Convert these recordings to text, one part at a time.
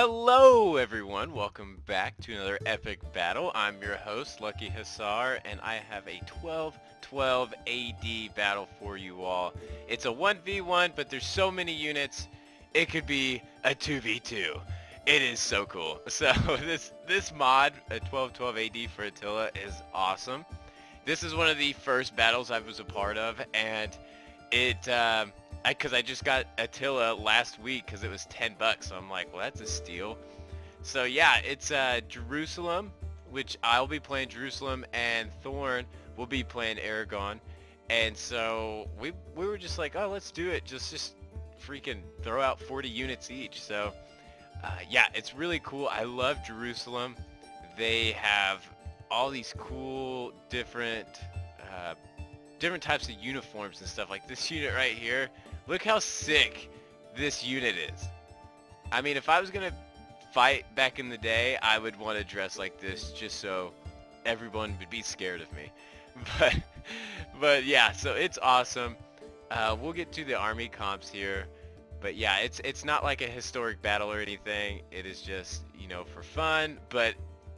Hello everyone, welcome back to another epic battle. I'm your host, Lucky Hussar, and I have a 12-12 AD battle for you all. It's a 1v1, but there's so many units, it could be a 2v2. It is so cool. So this mod, a 12-12 AD for Attila, is awesome. This is one of the first battles I was a part of, and because I just got Attila last week because it was 10 bucks, so I'm like, well, that's a steal. So yeah, it's Jerusalem, which I'll be playing Jerusalem, and Thorn will be playing Aragon. And so we were just like, oh, let's do it. Just freaking throw out 40 units each. So yeah, it's really cool. I love Jerusalem. They have all these cool different types of uniforms and stuff. Like this unit right here, look how sick this unit is. I mean, if I was gonna fight back in the day, I would want to dress like this just so everyone would be scared of me. But yeah, so it's awesome. We'll get to the army comps here, but yeah, it's not like a historic battle or anything. It is just, you know, for fun. But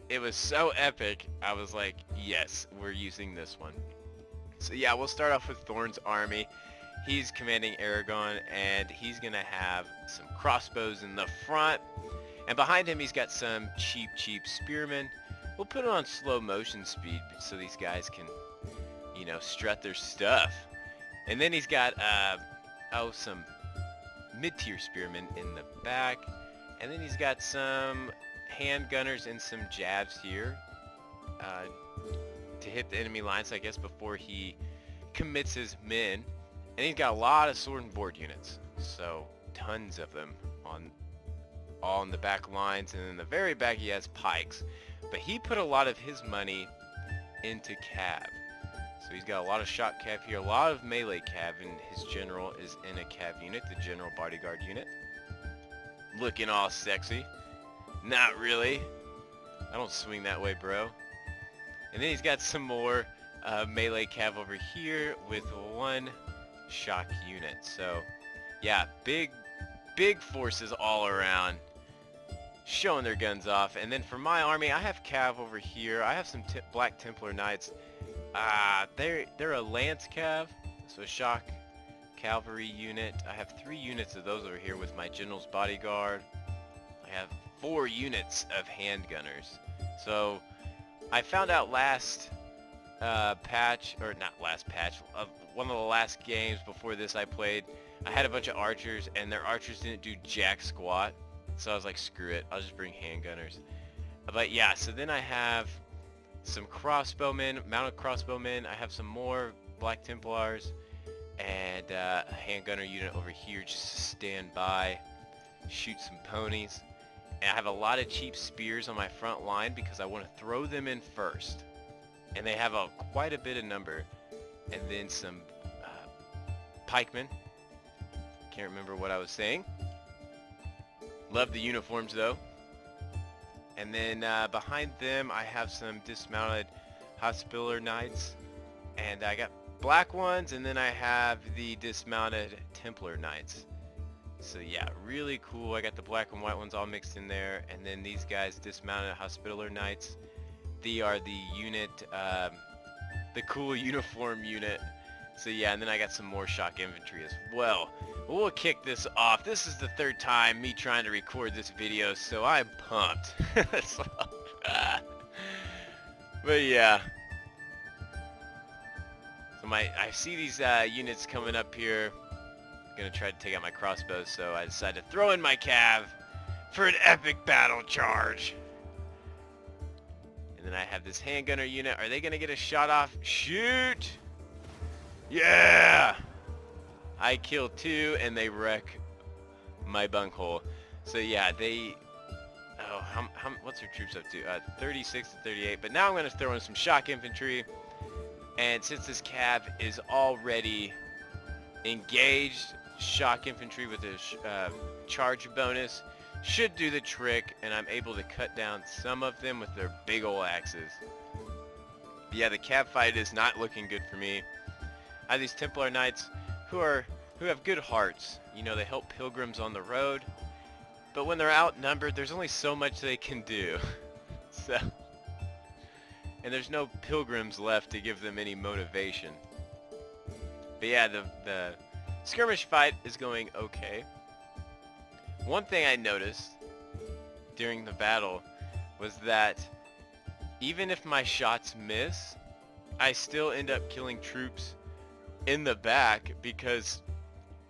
it was so epic, I was like, yes, we're using this one. So yeah, we'll start off with Thorn's army. He's commanding Aragon, and he's going to have some crossbows in the front. And behind him, he's got some cheap spearmen. We'll put it on slow motion speed so these guys can, you know, strut their stuff. And then he's got, some mid-tier spearmen in the back. And then he's got some handgunners and some jabs here to hit the enemy lines, I guess, before he commits his men. And he's got a lot of sword and board units, so tons of them all in the back lines, and in the very back he has pikes. But he put a lot of his money into cav, so he's got a lot of shot cav here, a lot of melee cav, and his general is in a cav unit, the general bodyguard unit, looking all sexy. Not really. I don't swing that way, bro. And then he's got some more melee cav over here with one shock unit. So yeah, big forces all around showing their guns off. And then for my army, I have cav over here. I have some Black Templar Knights. They're a lance cav, so a shock cavalry unit. I have 3 units of those over here with my general's bodyguard. I have 4 units of handgunners. So I found out last patch, or not last patch, one of the last games before this I played, I had a bunch of archers, and their archers didn't do jack squat. So I was like, screw it, I'll just bring handgunners. But yeah, so then I have some crossbowmen, mounted crossbowmen. I have some more Black Templars, and a handgunner unit over here just to stand by, shoot some ponies. And I have a lot of cheap spears on my front line because I want to throw them in first. And they have quite a bit of number. And then some pikemen. Can't remember what I was saying. Love the uniforms though. And then behind them I have some dismounted Hospitaller Knights. And I got black ones, and then I have the dismounted Templar Knights. So yeah, really cool. I got the black and white ones all mixed in there. And then these guys, dismounted Hospitaller Knights. They are the unit, the cool uniform unit. So yeah, and then I got some more shock infantry as well. We'll kick this off. This is the 3rd time me trying to record this video, so I'm pumped. But yeah. So I see these units coming up here. I'm gonna try to take out my crossbows, so I decided to throw in my cav for an epic battle charge. And then I have this handgunner unit. Are they gonna get a shot off? Shoot! Yeah! I kill 2 and they wreck my bunghole. So yeah, they... Oh, what's their troops up to? 36 to 38. But now I'm gonna throw in some shock infantry. And since this cav is already engaged, shock infantry with a charge bonus should do the trick, and I'm able to cut down some of them with their big ol' axes. But yeah, the cav fight is not looking good for me. I have these Templar Knights who have good hearts. You know, they help pilgrims on the road. But when they're outnumbered, there's only so much they can do. So, and there's no pilgrims left to give them any motivation. But yeah, the skirmish fight is going okay. One thing I noticed during the battle was that even if my shots miss, I still end up killing troops in the back because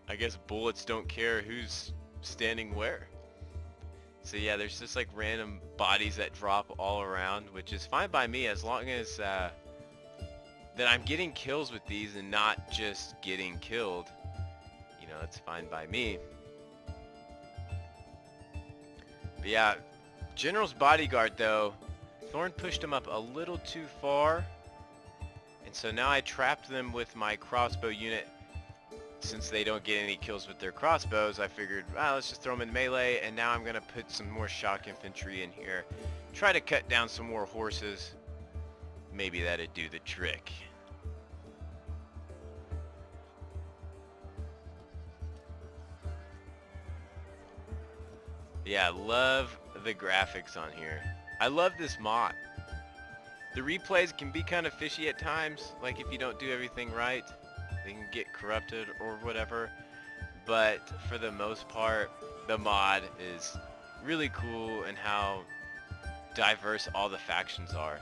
I guess bullets don't care who's standing where. So yeah, there's just like random bodies that drop all around, which is fine by me as long as that I'm getting kills with these and not just getting killed. You know, that's fine by me. But yeah, General's bodyguard though, Thorn pushed him up a little too far. And so now I trapped them with my crossbow unit. Since they don't get any kills with their crossbows, I figured, well, let's just throw them in melee, and now I'm going to put some more shock infantry in here. Try to cut down some more horses. Maybe that'd do the trick. Yeah, love the graphics on here. I love this mod. The replays can be kind of fishy at times, like if you don't do everything right. They can get corrupted or whatever, but for the most part, the mod is really cool and how diverse all the factions are.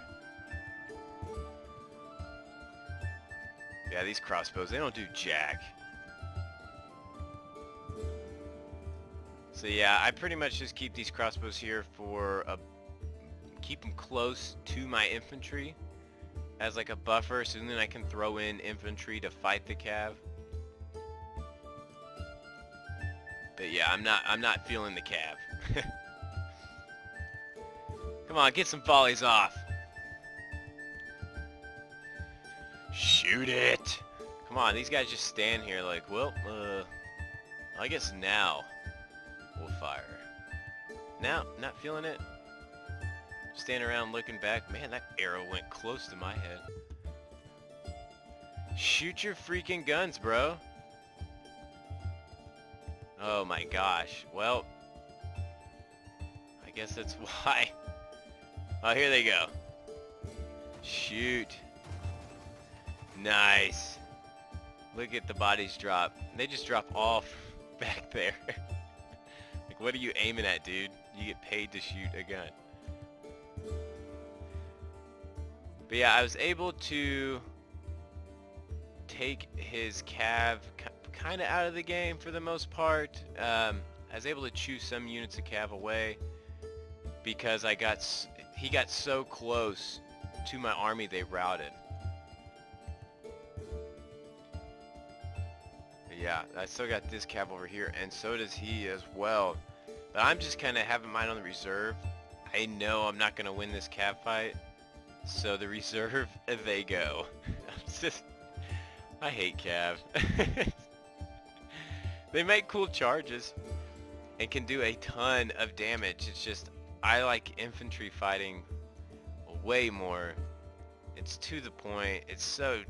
Yeah, these crossbows, they don't do jack. So yeah, I pretty much just keep these crossbows here for keep them close to my infantry as like a buffer, so then I can throw in infantry to fight the cav. But yeah, I'm not feeling the cav. Come on, get some volleys off. Shoot it. Come on, these guys just stand here like, well, I guess now we'll fire. Now, not feeling it. Standing around looking back. Man, that arrow went close to my head. Shoot your freaking guns, bro. Oh my gosh. Well, I guess that's why. Oh, here they go. Shoot. Nice. Look at the bodies drop. They just drop off back there. Like, what are you aiming at, dude? You get paid to shoot a gun. But yeah, I was able to take his cav kind of out of the game for the most part. I was able to choose some units of cav away because he got so close to my army they routed. But yeah, I still got this cav over here, and so does he as well. But I'm just kind of having mine on the reserve. I know I'm not going to win this cav fight. So the reserve, they go. I hate cav. They make cool charges and can do a ton of damage. It's just, I like infantry fighting way more. It's to the point. It's so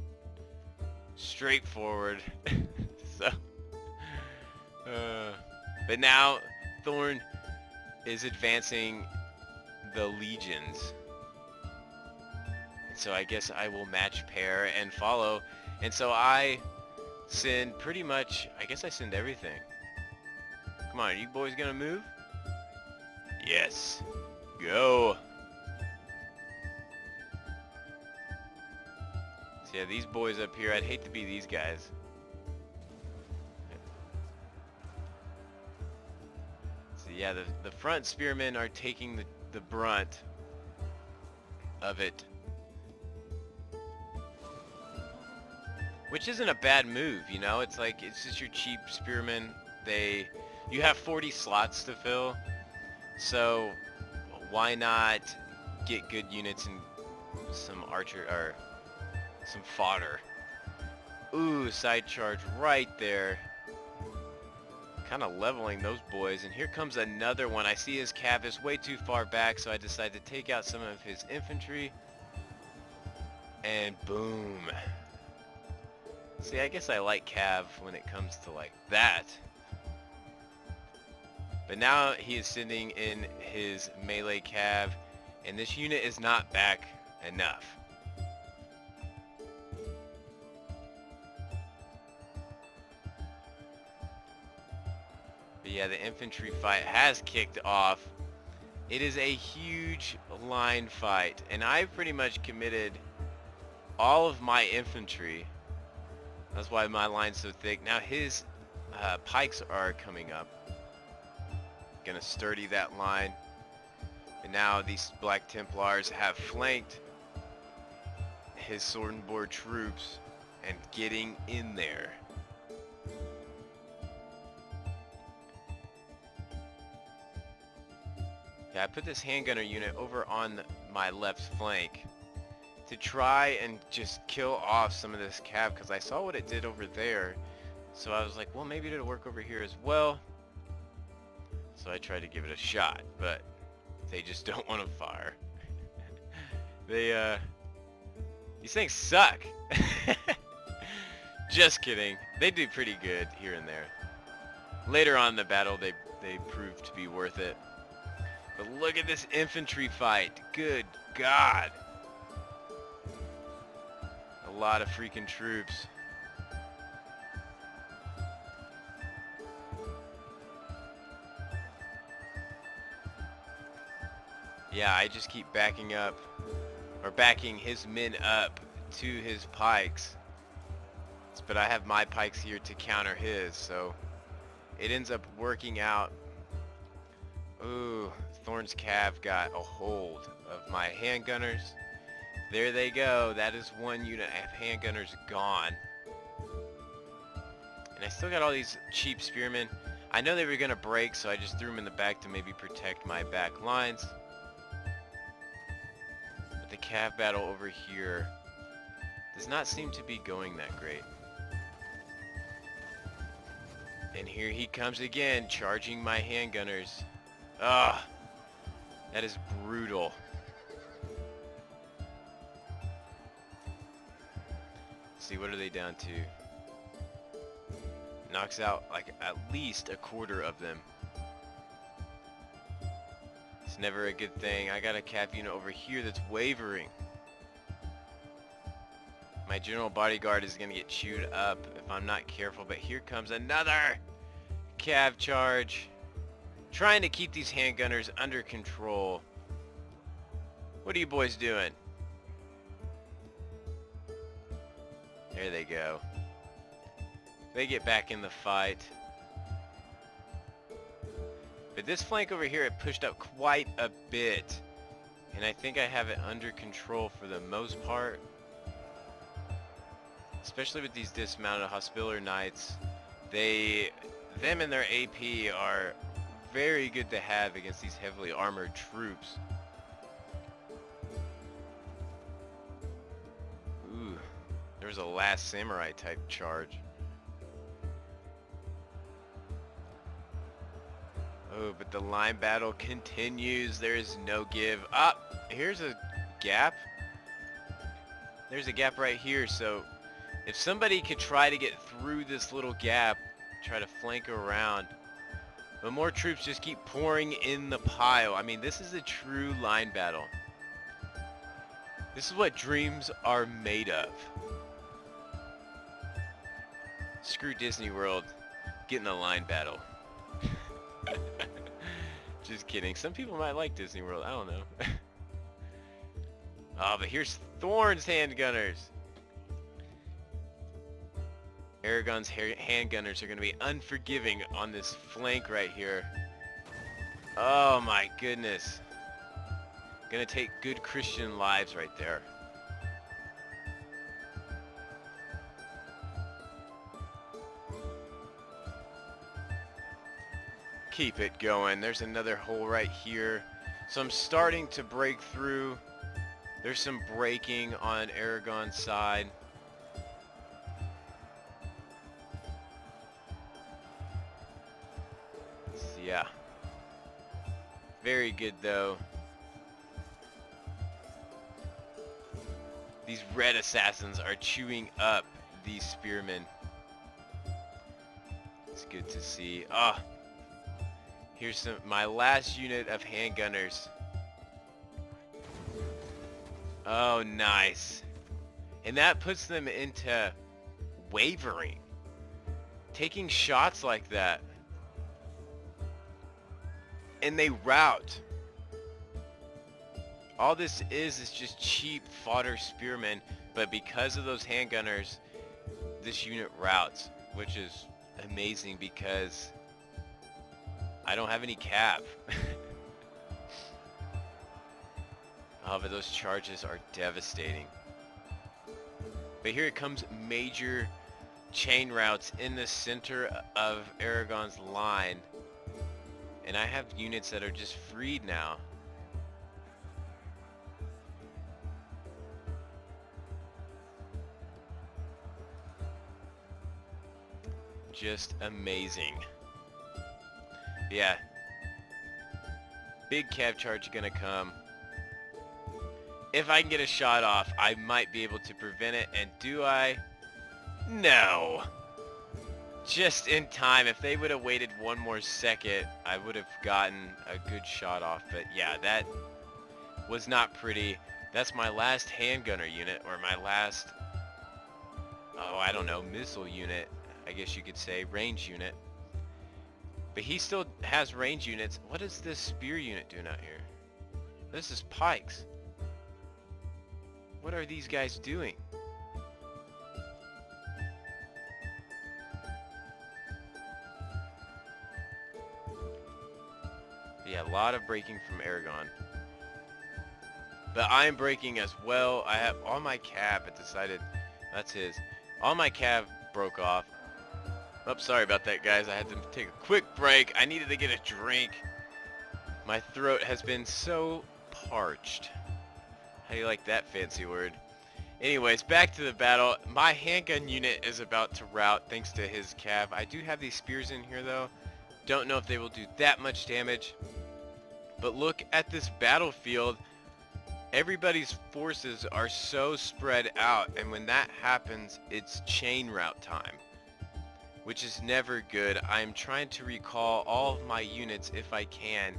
straightforward. So, but now Thorn is advancing the legions. So I guess I will match pair and follow. And so I send pretty much, I guess I send everything. Come on, are you boys gonna move? Yes. Go. So yeah, these boys up here, I'd hate to be these guys. So yeah, the front spearmen are taking the brunt of it. Which isn't a bad move, you know? It's like, it's just your cheap spearmen. You have 40 slots to fill, so why not get good units and some archer, or some fodder. Ooh, side charge right there. Kind of leveling those boys, and here comes another one. I see his cav is way too far back, so I decide to take out some of his infantry, and boom. See, I guess I like cav when it comes to like that. But now he is sending in his melee cav, and this unit is not back enough. But yeah, the infantry fight has kicked off. It is a huge line fight, and I've pretty much committed all of my infantry. That's why my line's so thick. Now his pikes are coming up. Gonna sturdy that line. And now these Black Templars have flanked his sword and board troops and getting in there. Yeah, I put this handgunner unit over on my left flank to try and just kill off some of this cav, because I saw what it did over there. So I was like, well, maybe it'll work over here as well. So I tried to give it a shot, but they just don't want to fire. These things suck. Just kidding. They do pretty good here and there. Later on in the battle, they proved to be worth it. But look at this infantry fight. Good God. A lot of freaking troops. Yeah, I just keep backing up, or backing his men up to his pikes. But I have my pikes here to counter his, so it ends up working out. Ooh, Thorn's Cav got a hold of my handgunners. There they go. That is one unit of handgunners gone. And I still got all these cheap spearmen. I know they were going to break, so I just threw them in the back to maybe protect my back lines. But the cav battle over here does not seem to be going that great. And here he comes again, charging my handgunners. Ugh, that is brutal. See, what are they down to? Knocks out like at least a quarter of them. It's never a good thing. I got a cav unit over here that's wavering. My general bodyguard is gonna get chewed up if I'm not careful, but here comes another cav charge. Trying to keep these handgunners under control. What are you boys doing? There they go. They get back in the fight. But this flank over here, it pushed up quite a bit. And I think I have it under control for the most part. Especially with these dismounted Hospitaller Knights. Them and their AP are very good to have against these heavily armored troops. Ooh, there was a Last Samurai type charge. Oh, but the line battle continues. There is no give. Here's a gap. There's a gap right here. So if somebody could try to get through this little gap, try to flank around, but more troops just keep pouring in the pile. I mean, this is a true line battle. This is what dreams are made of. Screw Disney World. Get in a line battle. Just kidding. Some people might like Disney World. I don't know. Oh, but here's Thorn's handgunners. Aragon's handgunners are going to be unforgiving on this flank right here. Oh my goodness. Gonna take good Christian lives right there. Keep it going. There's another hole right here. So I'm starting to break through. There's some breaking on Aragon's side. Yeah. Very good though. These red assassins are chewing up these spearmen. It's good to see. Here's my last unit of handgunners. Oh, nice. And that puts them into wavering. Taking shots like that. And they rout. All this is just cheap fodder spearmen, but because of those handgunners, this unit routs, which is amazing because I don't have any cav. Oh, but those charges are devastating. But here it comes, major chain routes in the center of Aragon's line. And I have units that are just freed now. Just amazing. Yeah. Big cav charge gonna come. If I can get a shot off, I might be able to prevent it. And do I? No. Just in time. If they would have waited one more second, I would have gotten a good shot off. But yeah, that was not pretty. That's my last handgunner unit, or my last, oh, I don't know, missile unit. I guess you could say range unit. But he still has range units. What is this spear unit doing out here? This is pikes. What are these guys doing? Yeah, a lot of breaking from Aragon. But I'm breaking as well. I have all my cav. It decided that's his. All my cav broke off. Oh, sorry about that, guys. I had to take a quick break. I needed to get a drink. My throat has been so parched. How do you like that fancy word? Anyways, back to the battle. My handgun unit is about to rout thanks to his cav. I do have these spears in here though. Don't know if they will do that much damage. But look at this battlefield. Everybody's forces are so spread out, and when that happens, it's chain rout time, which is never good. I'm trying to recall all of my units, if I can,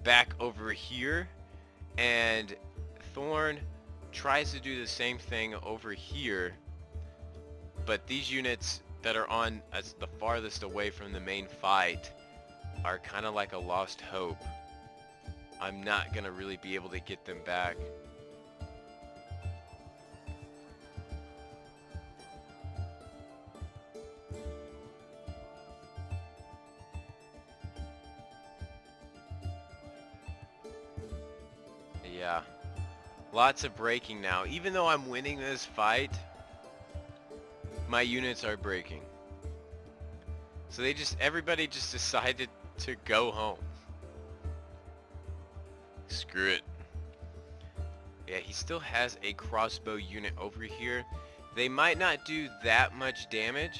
back over here, and Thorn tries to do the same thing over here, but these units that are on as the farthest away from the main fight are kind of like a lost hope. I'm not gonna really be able to get them back. Yeah, lots of breaking now. Even though I'm winning this fight, my units are breaking. So everybody just decided to go home. Screw it. Yeah, he still has a crossbow unit over here. They might not do that much damage.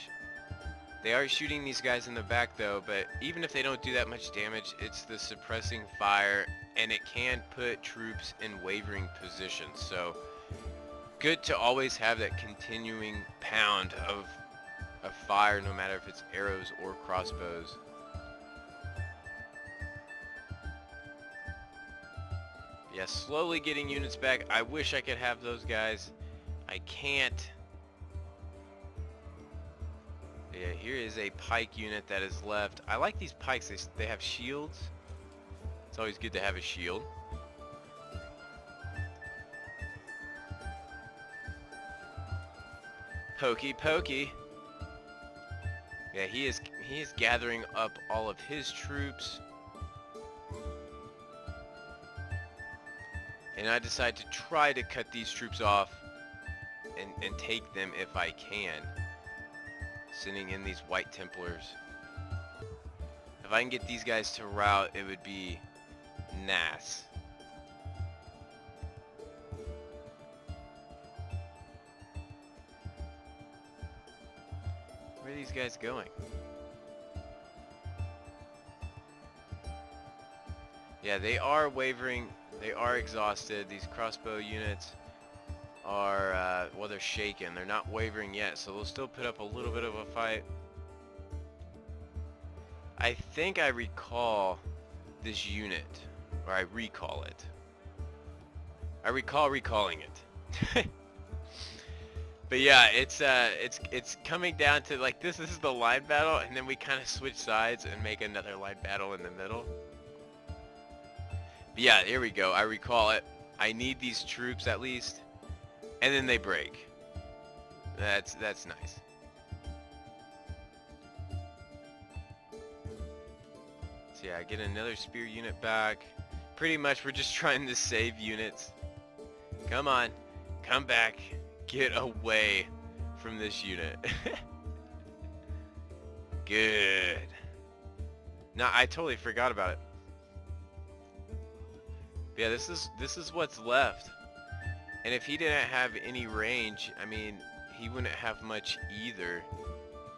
They are shooting these guys in the back though, but even if they don't do that much damage, it's the suppressing fire, and it can put troops in wavering positions. So good to always have that continuing pound of fire, no matter if it's arrows or crossbows. Yeah, slowly getting units back. I wish I could have those guys. I can't. Yeah, here is a pike unit that is left. I like these pikes. They have shields. It's always good to have a shield. Pokey pokey. Yeah, he is gathering up all of his troops. And I decide to try to cut these troops off and take them if I can. Sending in these White Templars. If I can get these guys to rout, it would be nice. Where are these guys going? Yeah, they are wavering. They are exhausted. These crossbow units are, well, they're shaken. They're not wavering yet, so they'll still put up a little bit of a fight. I think I recall this unit, or I recall it. I recall recalling it. But yeah, it's coming down to like this is the line battle, and then we kind of switch sides and make another line battle in the middle. But yeah, here we go. I recall it. I need these troops at least, and then they break. That's nice. So yeah, I get another spear unit back. Pretty much we're just trying to save units. Come on, come back. Get away from this unit. Good. Nah, I totally forgot about it. But yeah, this is what's left. And if he didn't have any range, I mean, he wouldn't have much either.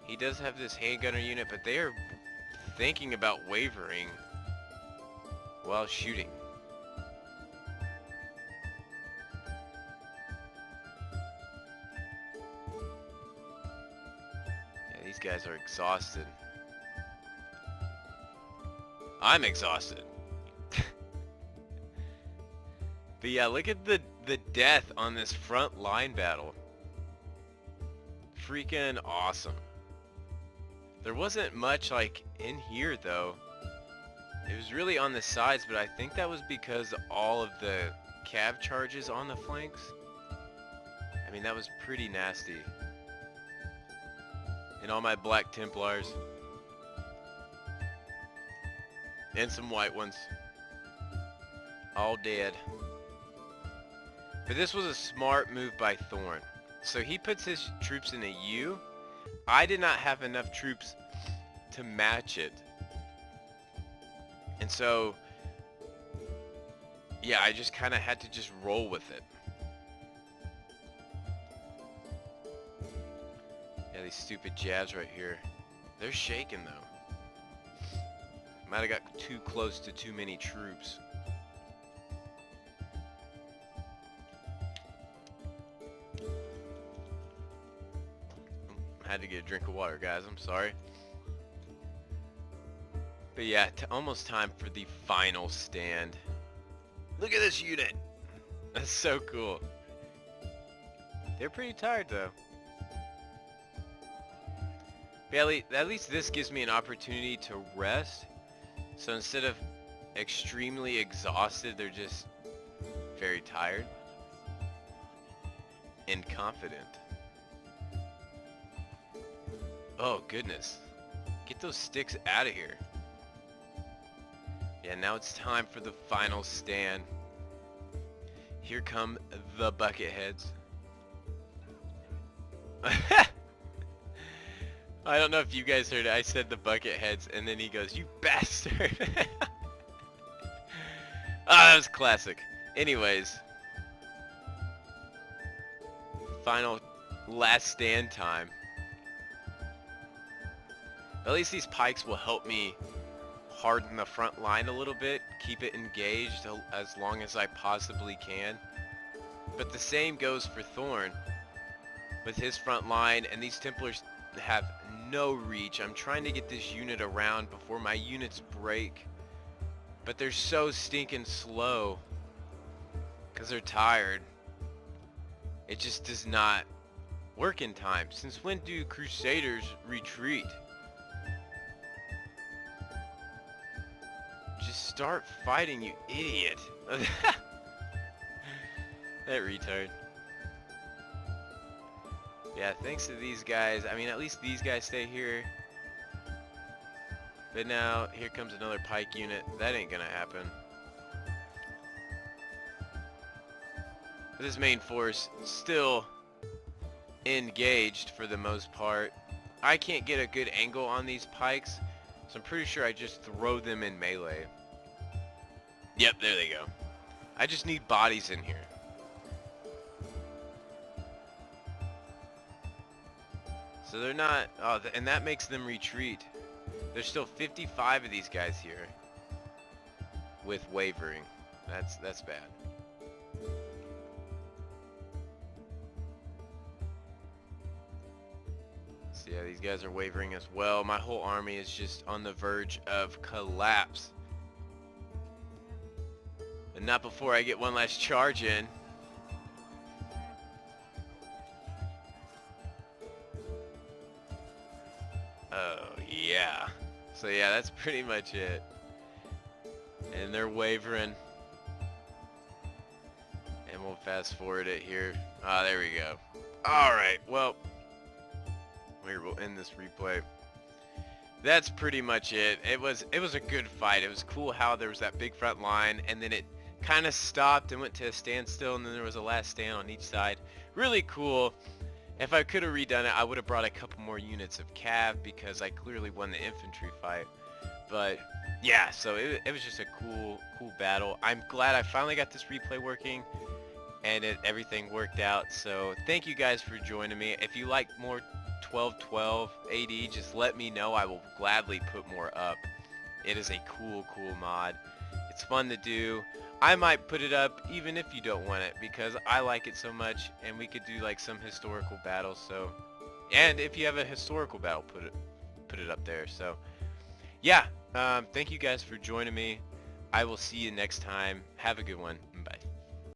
He does have this handgunner unit, but they are thinking about wavering while shooting. Yeah, these guys are exhausted. I'm exhausted. But yeah, look at the death on this front line battle. Freaking awesome. There wasn't much like in here though. It was really on the sides, but I think that was because all of the cav charges on the flanks. I mean, that was pretty nasty. And all my black Templars. And some white ones. All dead. But this was a smart move by Thorn. So he puts his troops in a U. I did not have enough troops to match it. And so, yeah, I just kind of had to just roll with it. Yeah, these stupid jabs right here. They're shaking though. Might have got too close to too many troops. Had to get a drink of water, guys. I'm sorry. But yeah, almost time for the final stand. Look at this unit. That's so cool. They're pretty tired though. But at least this gives me an opportunity to rest. So instead of extremely exhausted, they're just very tired and confident. Oh goodness. Get those sticks out of here. Yeah, now it's time for the final stand. Here come the bucket heads. I don't know if you guys heard it. I said the bucket heads and then he goes, "You bastard." Ah, that was classic. Anyways. Final last stand time. At least these pikes will help me harden the front line a little bit, keep it engaged as long as I possibly can. But the same goes for Thorn with his front line, and these Templars have no reach. I'm trying to get this unit around before my units break, but they're so stinking slow because they're tired. It just does not work in time. Since when do Crusaders retreat? Just start fighting, you idiot. That retard. Yeah, thanks to these guys. I mean, at least these guys stay here. But now, here comes another pike unit. That ain't gonna happen. But this main force still engaged for the most part. I can't get a good angle on these pikes, so I'm pretty sure I just throw them in melee. Yep, there they go. I just need bodies in here. So they're not, oh, and that makes them retreat. There's still 55 of these guys here with wavering. That's bad. So yeah, these guys are wavering as well. My whole army is just on the verge of collapse. But not before I get one last charge in. Oh, yeah. So yeah, that's pretty much it. And they're wavering. And we'll fast forward it here. Ah, there we go. Alright, well, we'll end this replay. That's pretty much it. It was a good fight. It was cool how there was that big front line, and then it kind of stopped and went to a standstill, and then there was a last stand on each side. Really cool. If I could have redone it, I would have brought a couple more units of cav because I clearly won the infantry fight. But yeah, so it was just a cool battle. I'm glad I finally got this replay working, and everything worked out. So thank you guys for joining me. If you like more 1212 AD, just let me know. I will gladly put more up. It is a cool mod. It's fun to do. I might put it up even if you don't want it because I like it so much, and we could do like some historical battles. So, and if you have a historical battle, put it up there. So yeah, thank you guys for joining me. I will see you next time. Have a good one. Bye.